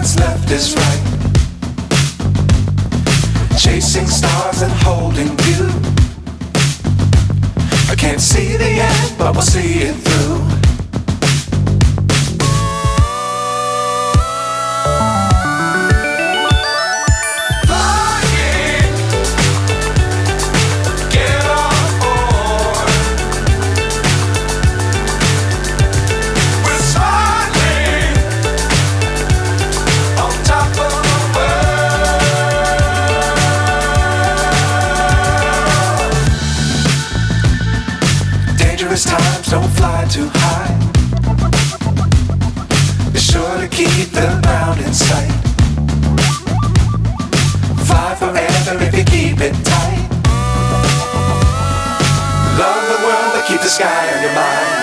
what's left is right. Chasing stars and holding you. I can't see the end, but we'll see it through. Times don't fly too high. Be sure to keep the ground in sight. Fly forever if you keep it tight. Love the world, but keep the sky on your mind.